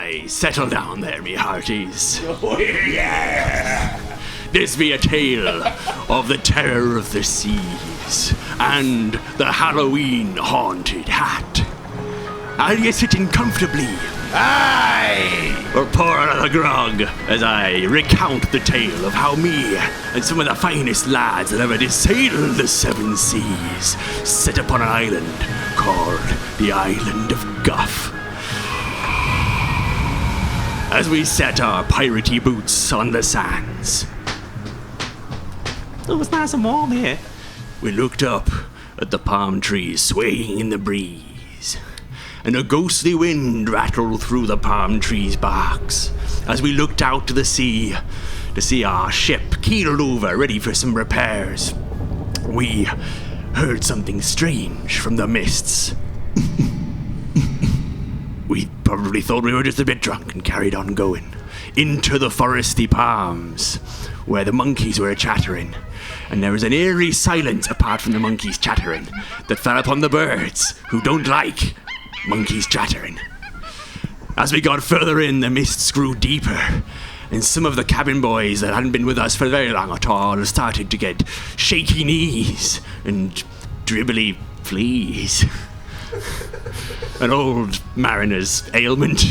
Aye, settle down there, me hearties. Oh, yeah! This be a tale of the terror of the seas and the Halloween haunted hat. Are you sitting comfortably? Aye! Or pour another grog as I recount the tale of how me and some of the finest lads that ever did sail the seven seas set upon an island called the Island of Guff. As we set our piratey boots on the sands. It was nice and warm here. We looked up at the palm trees swaying in the breeze, and a ghostly wind rattled through the palm trees' barks as we looked out to see our ship keeled over, ready for some repairs. We heard something strange from the mists. We probably thought we were just a bit drunk and carried on going into the foresty palms where the monkeys were chattering, and there was an eerie silence apart from the monkeys chattering that fell upon the birds who don't like monkeys chattering. As we got further in, the mists grew deeper, and some of the cabin boys that hadn't been with us for very long at all started to get shaky knees and dribbly fleas. An old mariner's ailment.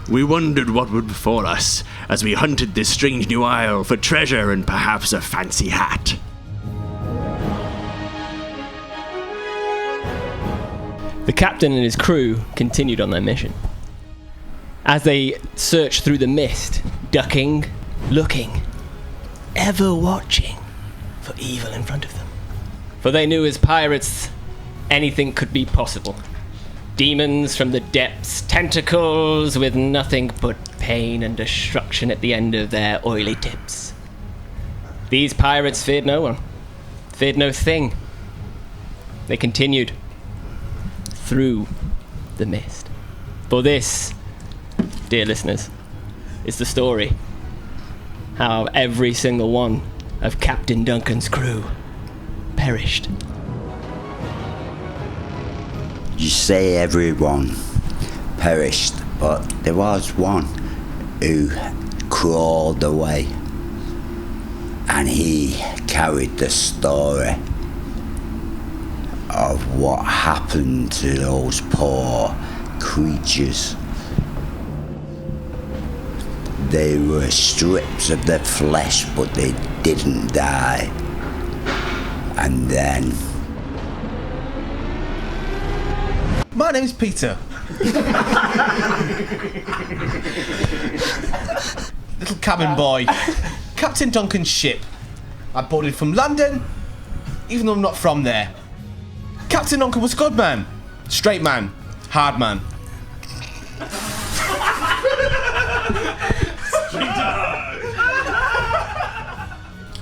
We wondered what would befall us as we hunted this strange new isle for treasure and perhaps a fancy hat. The captain and his crew continued on their mission. As they searched through the mist, ducking, looking, ever watching for evil in front of them. For they knew as pirates, anything could be possible. Demons from the depths, tentacles with nothing but pain and destruction at the end of their oily tips. These pirates feared no one, feared no thing. They continued through the mist. For this, dear listeners, is the story how every single one of Captain Duncan's crew perished. You say everyone perished, but there was one who crawled away, and he carried the story of what happened to those poor creatures. They were strips of their flesh, but they didn't die. And then... My name's Peter. Little cabin boy. Captain Duncan's ship. I boarded from London, even though I'm not from there. Captain Duncan was a good man. Straight man. Hard man.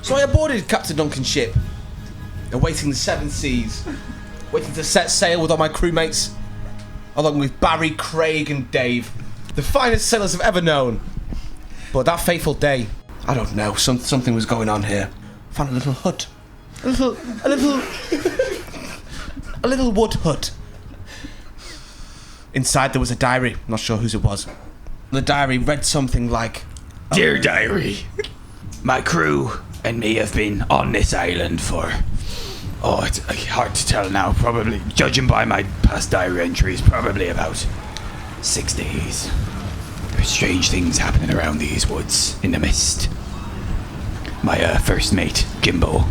So I boarded Captain Duncan's ship, awaiting the seven seas, waiting to set sail with all my crewmates, along with Barry, Craig and Dave, the finest sailors I've ever known. But that fateful day, I don't know, something was going on here. Found a little hut. A little wood hut. Inside there was a diary, not sure whose it was. The diary read something like, Dear diary, my crew and me have been on this island for... Oh, it's hard to tell now, probably, judging by my past diary entries, probably about 6 days. There's strange things happening around these woods, in the mist. My first mate, Jimbo,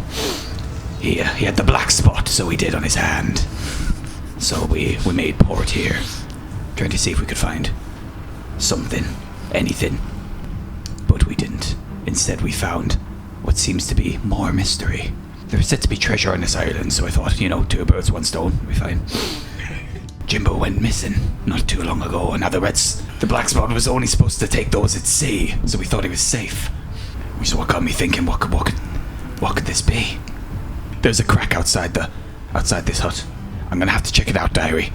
he had the black spot, so he did on his hand. So we made port here, trying to see if we could find something, anything. But we didn't. Instead, we found what seems to be more mystery. There was said to be treasure on this island, so I thought, two birds, one stone, we'll be fine. Jimbo went missing not too long ago. In other words, the black spot was only supposed to take those at sea, so we thought he was safe. Which is what got me thinking, what could this be? There's a crack outside this hut. I'm gonna have to check it out, diary.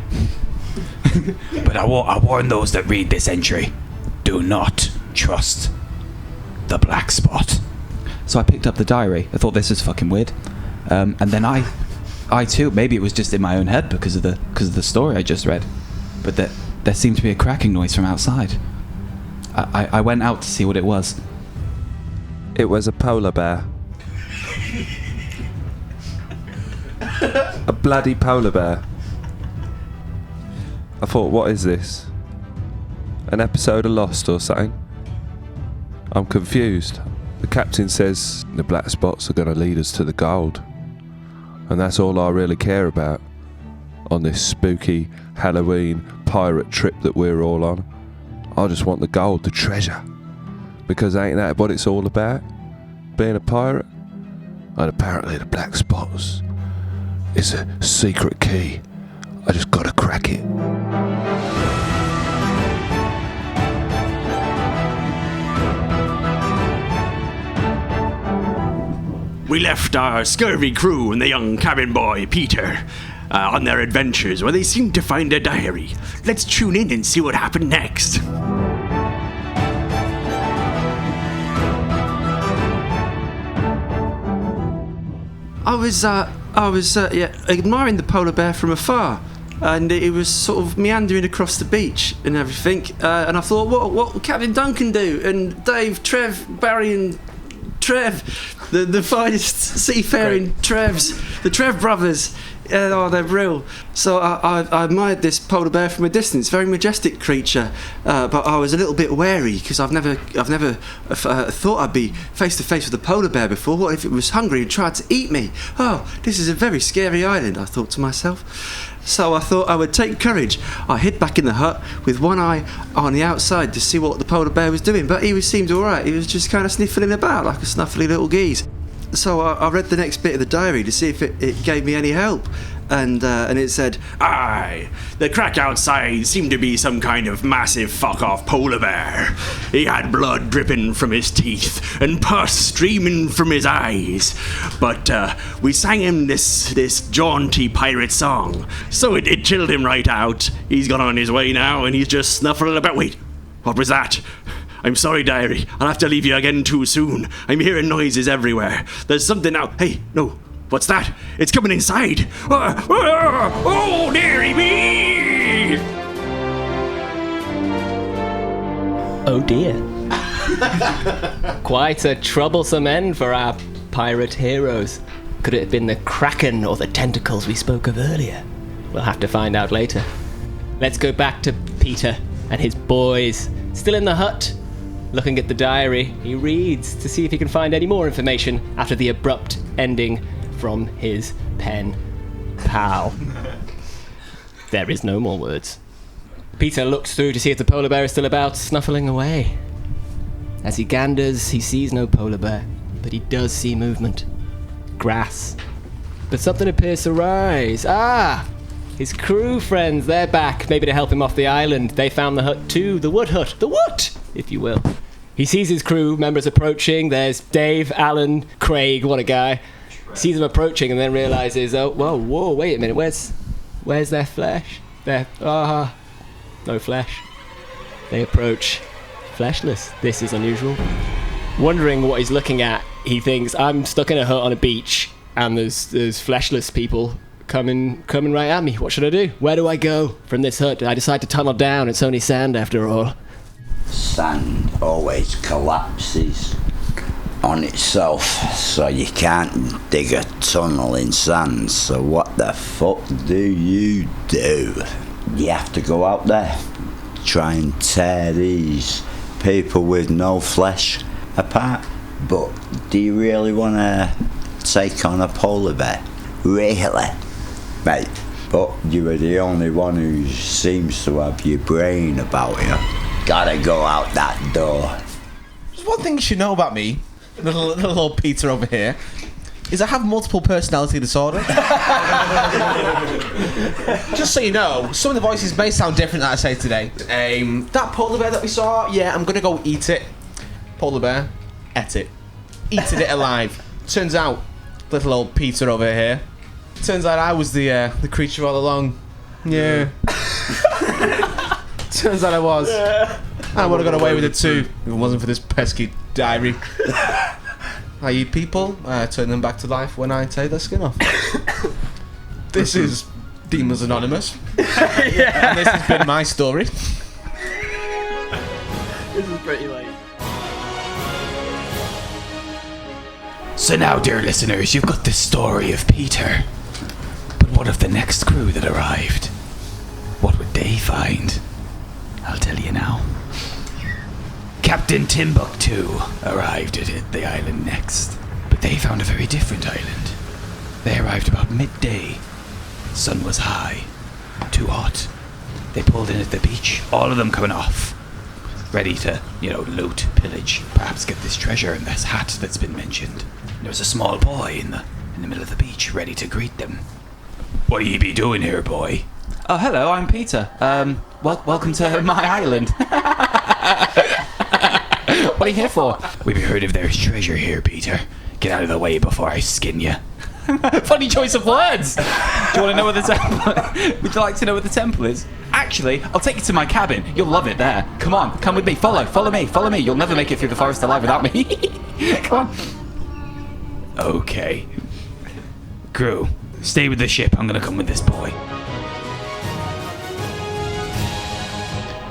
But I warn those that read this entry, do not trust the black spot. So I picked up the diary. I thought this was fucking weird, and then I too. Maybe it was just in my own head because of the story I just read, but there seemed to be a cracking noise from outside. I went out to see what it was. It was a polar bear. A bloody polar bear. I thought, what is this? An episode of Lost or something? I'm confused. The captain says the black spots are going to lead us to the gold. And that's all I really care about on this spooky Halloween pirate trip that we're all on. I just want the gold, the treasure. Because ain't that what it's all about? Being a pirate? And apparently the black spots is a secret key. I just gotta crack it. We left our scurvy crew and the young cabin boy, Peter, on their adventures where they seemed to find a diary. Let's tune in and see what happened next. I was admiring the polar bear from afar, and it was sort of meandering across the beach and everything. And I thought, what will Captain Duncan do? And Dave, Trev, Barry, and Trev, the finest seafaring Trevs, the Trev brothers. They're real. So I admired this polar bear from a distance, very majestic creature. But I was a little bit wary because I've never thought I'd be face to face with a polar bear before. What if it was hungry and tried to eat me? Oh, this is a very scary island, I thought to myself. So I thought I would take courage. I hid back in the hut with one eye on the outside to see what the polar bear was doing. But he seemed all right. He was just kind of sniffling about like a snuffly little geese. So I read the next bit of the diary to see if it gave me any help. And it said, "Aye, the crack outside seemed to be some kind of massive fuck-off polar bear. He had blood dripping from his teeth and pus streaming from his eyes. But we sang him this jaunty pirate song, so it chilled him right out. He's gone on his way now, and he's just snuffling about." Wait, what was that? I'm sorry, diary. I'll have to leave you again too soon. I'm hearing noises everywhere. There's something out. Hey, no. What's that? It's coming inside. Oh, dearie me! Oh dear. Quite a troublesome end for our pirate heroes. Could it have been the kraken or the tentacles we spoke of earlier? We'll have to find out later. Let's go back to Peter and his boys. Still in the hut, looking at the diary. He reads to see if he can find any more information after the abrupt ending from his pen pal. There is no more words. Peter looks through to see if the polar bear is still about, snuffling away. As he ganders, he sees no polar bear, but he does see movement. Grass. But something appears to rise. Ah! His crew friends, they're back, maybe to help him off the island. They found the hut too, the wood hut, the what, if you will. He sees his crew members approaching. There's Dave, Alan, Craig, what a guy. Sees them approaching and then realizes, oh, whoa, wait a minute, where's their flesh? No flesh. They approach fleshless. This is unusual. Wondering what he's looking at, he thinks, I'm stuck in a hut on a beach and there's fleshless people coming right at me. What should I do? Where do I go from this hut? I decide to tunnel down. It's only sand after all. Sand always collapses on itself, so you can't dig a tunnel in sand. So what the fuck do? You have to go out there, try and tear these people with no flesh apart. But do you really want to take on a polar bear? Really? Mate, but you are the only one who seems to have your brain about you. Gotta go out that door. There's one thing you should know about me, little old Peter over here, is I have multiple personality disorder. Just so you know, some of the voices may sound different that I say today. That polar bear that we saw, yeah, I'm gonna go eat it. Polar bear, ate it. Eating it alive. Turns out, little old Peter over here, turns out I was the creature all along. Yeah. Turns out I was. I would have got away with it too if it wasn't for this pesky diary. I eat people, I turn them back to life when I take their skin off. This is Demons Anonymous. Yeah. And this has been my story. This is pretty late. So now, dear listeners, you've got the story of Peter. But what of the next crew that arrived? What would they find? I'll tell you now. Captain Timbuktu arrived at the island next. But they found a very different island. They arrived about midday. Sun was high. Too hot. They pulled in at the beach, all of them coming off. Ready to, loot, pillage, perhaps get this treasure and this hat that's been mentioned. There was a small boy in the middle of the beach, ready to greet them. What ye be doing here, boy? Oh, hello, I'm Peter. Welcome to my island. What are you here for? We've heard if there's treasure here, Peter. Get out of the way before I skin you. Funny choice of words. Do you want to know where the temple? Would you like to know where the temple is? Actually, I'll take you to my cabin. You'll love it there. Come on, come with me. Follow me. You'll never make it through the forest alive without me. Come on. Okay. Crew, stay with the ship. I'm gonna come with this boy.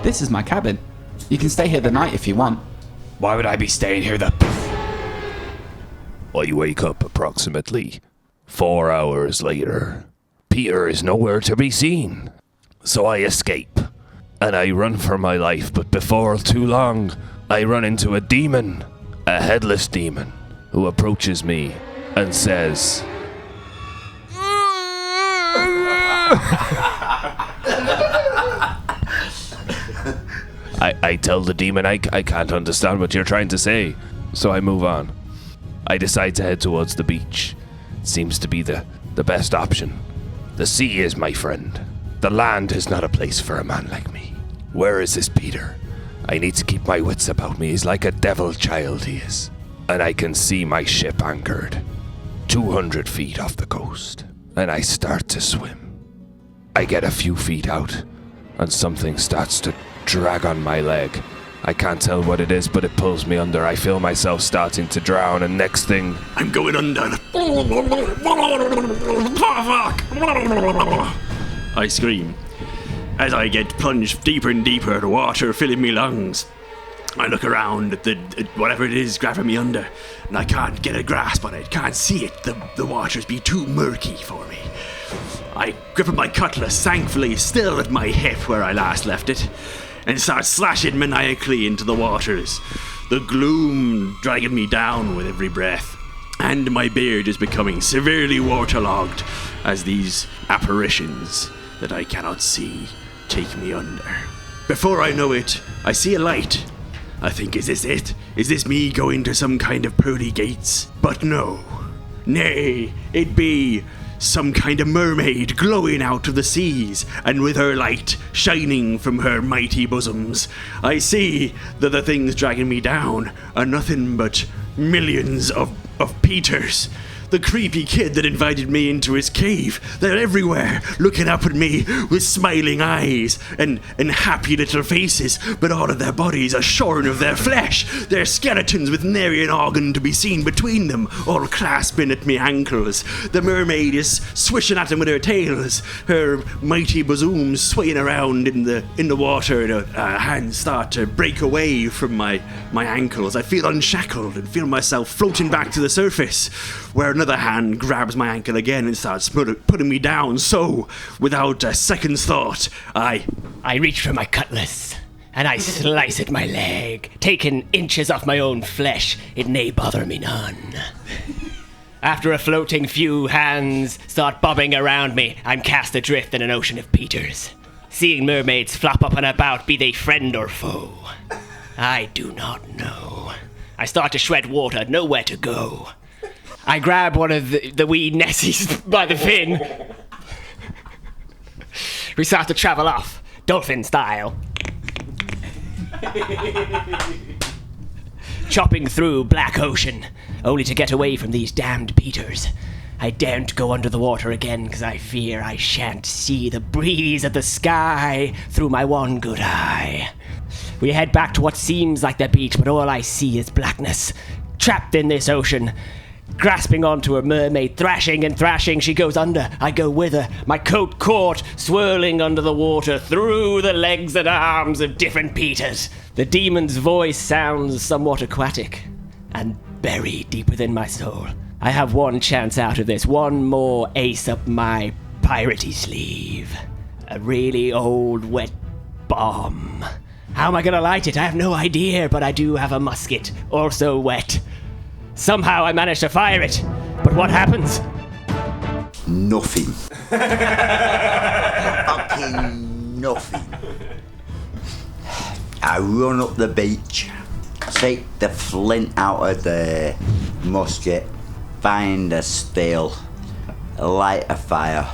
This is my cabin. You can stay here the night if you want. Why would I be staying here I wake up approximately 4 hours later. Peter is nowhere to be seen. So I escape, and I run for my life, but before too long, I run into a demon, a headless demon, who approaches me and says, I tell the demon I can't understand what you're trying to say, so I move on. I decide to head towards the beach. It seems to be the best option. The sea is my friend. The land is not a place for a man like me. Where is this Peter? I need to keep my wits about me. He's like a devil child, he is. And I can see my ship anchored 200 feet off the coast. And I start to swim. I get a few feet out, and something starts to drag on my leg. I can't tell what it is, but it pulls me under. I feel myself starting to drown, and next thing, I'm going under. I scream as I get plunged deeper and deeper, the water filling me lungs. I look around at whatever it is grabbing me under, and I can't get a grasp on it, can't see it. The water's be too murky for me. I grip up my cutlass, thankfully still at my hip where I last left it, and start slashing maniacally into the waters, the gloom dragging me down with every breath, and my beard is becoming severely waterlogged as these apparitions that I cannot see take me under. Before I know it, I see a light. I think, is this it? Is this me going to some kind of pearly gates? But no. Nay, it be some kind of mermaid glowing out of the seas, and with her light shining from her mighty bosoms, I see that the things dragging me down are nothing but millions of Peters. The creepy kid that invited me into his cave. They're everywhere, looking up at me with smiling eyes and happy little faces, but all of their bodies are shorn of their flesh. They're skeletons with nary an organ to be seen between them, all clasping at me ankles. The mermaid is swishing at them with her tails, her mighty bosoms swaying around in the water, and her hands start to break away from my ankles. I feel unshackled and feel myself floating back to the surface, where another hand grabs my ankle again and starts putting me down. So, without a second's thought, I reach for my cutlass, and I slice at my leg, taking inches off my own flesh. It nay bother me none. After a floating few hands start bobbing around me, I'm cast adrift in an ocean of Peters. Seeing mermaids flop up and about, be they friend or foe, I do not know. I start to shred water, nowhere to go. I grab one of the wee Nessies by the fin. We start to travel off, dolphin style. Chopping through black ocean, only to get away from these damned Peters. I daren't go under the water again, because I fear I shan't see the breeze of the sky through my one good eye. We head back to what seems like the beach, but all I see is blackness. Trapped in this ocean, grasping onto a mermaid, thrashing and thrashing, she goes under. I go with her, my coat caught, swirling under the water, through the legs and arms of different Peters. The demon's voice sounds somewhat aquatic and buried deep within my soul. I have one chance out of this, one more ace up my piratey sleeve. A really old wet bomb. How am I gonna light it? I have no idea, but I do have a musket, also wet. Somehow I managed to fire it, but what happens? Nothing. Fucking nothing. I run up the beach, take the flint out of the musket, find a still, light a fire,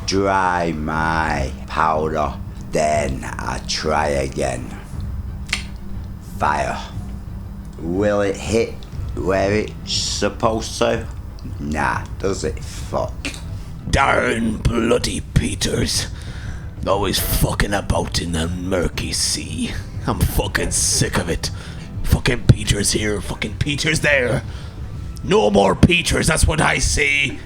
dry my powder, then I try again. Fire. Will it hit where it's supposed to? Nah, does it? Fuck. Darn bloody Peters. Always fucking about in the murky sea. I'm fucking sick of it. Fucking Peters here, fucking Peters there. No more Peters, that's what I say.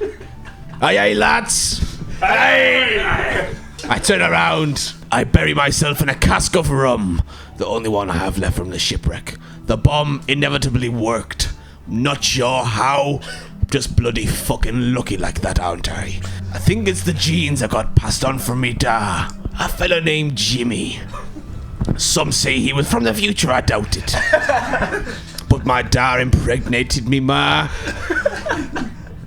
Aye, aye, lads. Aye. I turn around. I bury myself in a cask of rum. The only one I have left from the shipwreck. The bomb inevitably worked. Not sure how. Just bloody fucking lucky like that, aren't I? I think it's the genes that got passed on from me da. A fella named Jimmy. Some say he was from the future, I doubt it. But my da impregnated me ma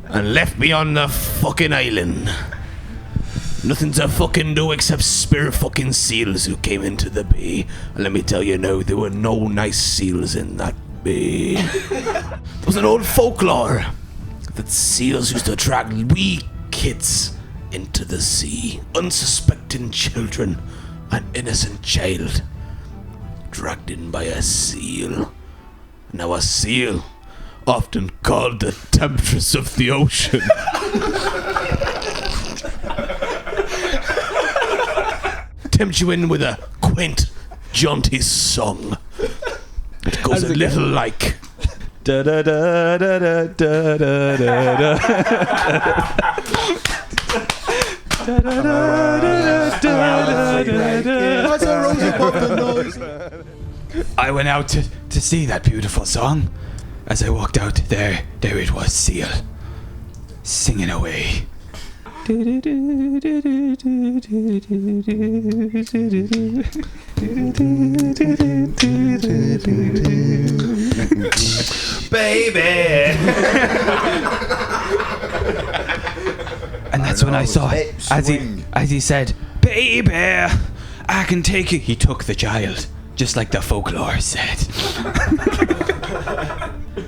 and left me on the fucking island. Nothing to fucking do except spear fucking seals who came into the bay. And let me tell you now, there were no nice seals in that bay. There was an old folklore that seals used to drag wee kids into the sea. Unsuspecting children, an innocent child, dragged in by a seal. Now a seal, often called the temptress of the ocean, tempt you in with a quaint, jaunty song. It goes a little like... Da da da da da da da da. I went out to see that beautiful song. As I walked out, there it was, seal, singing away. Baby! And that's when I saw it. As he said, baby, I can take you. He took the child, just like the folklore said.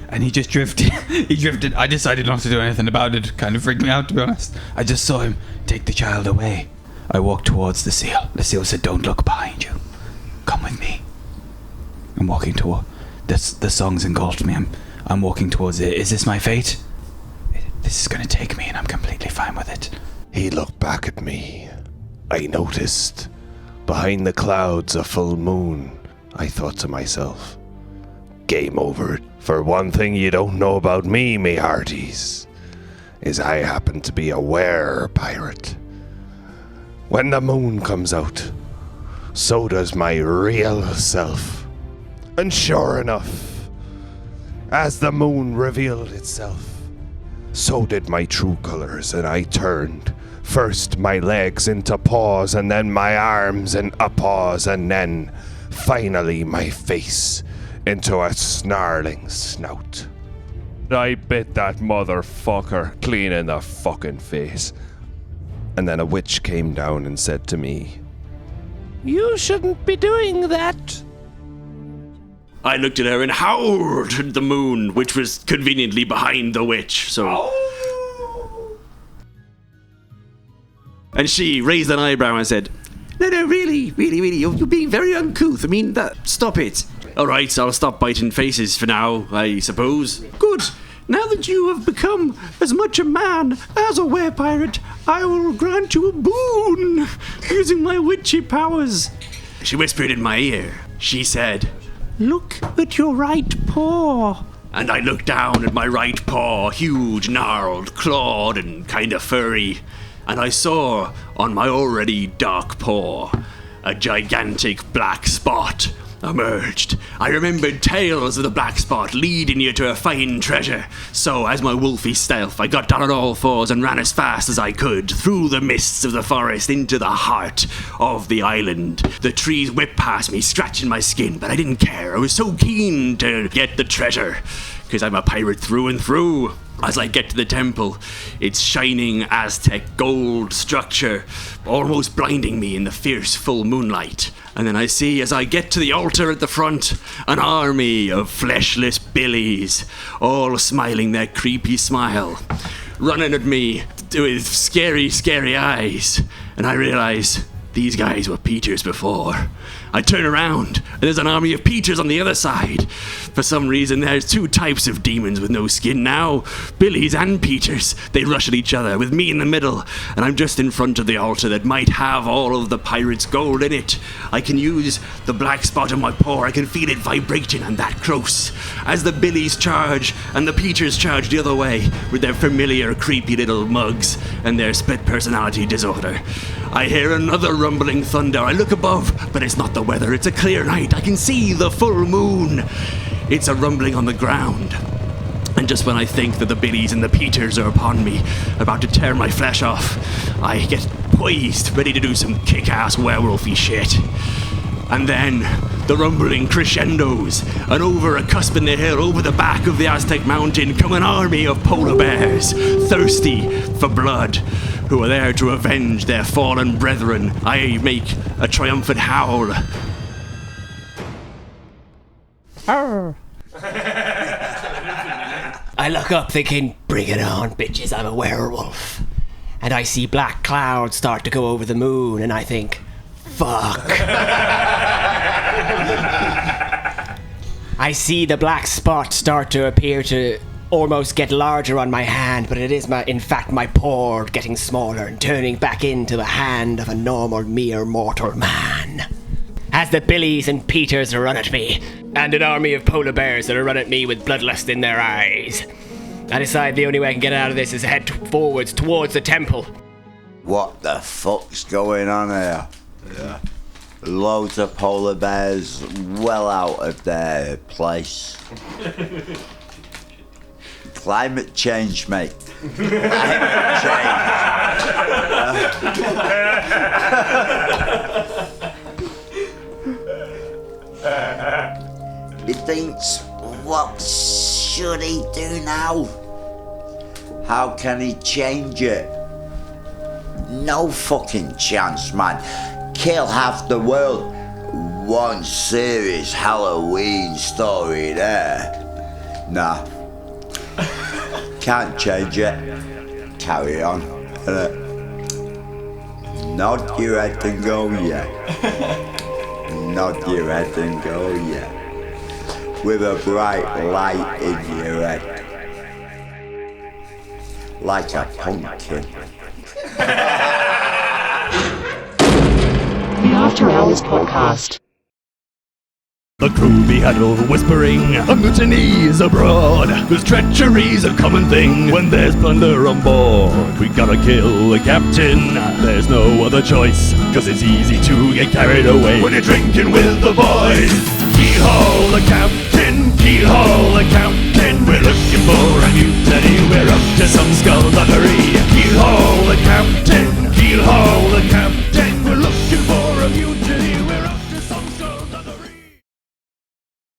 And he just drifted. He drifted. I decided not to do anything about it. Kind of freaked me out, to be honest. I just saw him take the child away. I walked towards the seal. The seal said, don't look behind you. Come with me. I'm walking toward... The song's engulfed me. I'm walking towards it. Is this my fate? This is going to take me, and I'm completely fine with it. He looked back at me. I noticed, behind the clouds, a full moon. I thought to myself, game over. For one thing you don't know about me, me hearties, is I happen to be a were-pirate. When the moon comes out, so does my real self. And sure enough, as the moon revealed itself, so did my true colors, and I turned first my legs into paws, and then my arms into paws, and then finally my face into a snarling snout. I bit that motherfucker clean in the fucking face. And then a witch came down and said to me, "You shouldn't be doing that." I looked at her and howled at the moon, which was conveniently behind the witch, so... And she raised an eyebrow and said, No, really, you're being very uncouth. I mean, stop it. Alright, I'll stop biting faces for now, I suppose. Good. Now that you have become as much a man as a werepirate, I will grant you a boon using my witchy powers. She whispered in my ear. She said, Look at your right paw. And I looked down at my right paw, huge, gnarled, clawed, and kind of furry. And I saw on my already dark paw a gigantic black spot. emerged. I remembered tales of the black spot leading you to a fine treasure. So, as my wolfy stealth, I got down on all fours and ran as fast as I could through the mists of the forest into the heart of the island. The trees whipped past me, scratching my skin, but I didn't care. I was so keen to get the treasure, because I'm a pirate through and through. As I get to the temple, its shining Aztec gold structure almost blinding me in the fierce full moonlight. And then I see, as I get to the altar at the front, an army of fleshless billies, all smiling their creepy smile, running at me with scary, scary eyes. And I realize these guys were Peters before. I turn around, and there's an army of Peters on the other side. For some reason, there's two types of demons with no skin now. Billies and Peters. They rush at each other, with me in the middle, and I'm just in front of the altar that might have all of the pirates' gold in it. I can use the black spot on my paw. I can feel it vibrating and that close. As the Billies charge, and the Peters charge the other way, with their familiar, creepy little mugs, and their split personality disorder. I hear another rumbling thunder. I look above, but it's not the weather. It's a clear night. I can see the full moon. It's a rumbling on the ground. And just when I think that the Billies and the Peters are upon me, about to tear my flesh off, I get poised, ready to do some kick-ass werewolfy shit. And then the rumbling crescendos, and over a cusp in the hill, over the back of the Aztec mountain, come an army of polar bears, thirsty for blood, who are there to avenge their fallen brethren. I make a triumphant howl. I look up thinking, bring it on, bitches, I'm a werewolf. And I see black clouds start to go over the moon, and I think, fuck. I see the black spot start to appear to almost get larger on my hand, but it is in fact my paw getting smaller and turning back into the hand of a normal mere mortal man. As the Billies and Peters run at me, and an army of polar bears that run at me with bloodlust in their eyes, I decide the only way I can get out of this is to head forwards towards the temple. What the fuck's going on here? Yeah. Loads of polar bears well out of their place. Climate change, mate. Climate change. He thinks, what should he do now? How can he change it? No fucking chance, man. Kill half the world. One serious Halloween story there. Nah. Can't change it. Carry on. Nod your head and go, yeah. Nod your head and go, yeah. With a bright light in your head. Like a pumpkin. The After Hours Podcast. The crew be huddled, whispering, a mutiny's abroad. Cause treachery's a common thing when there's plunder on board. We gotta kill the captain, there's no other choice. Cause it's easy to get carried away when you're drinking with the boys. Keel-haul the captain, keel-haul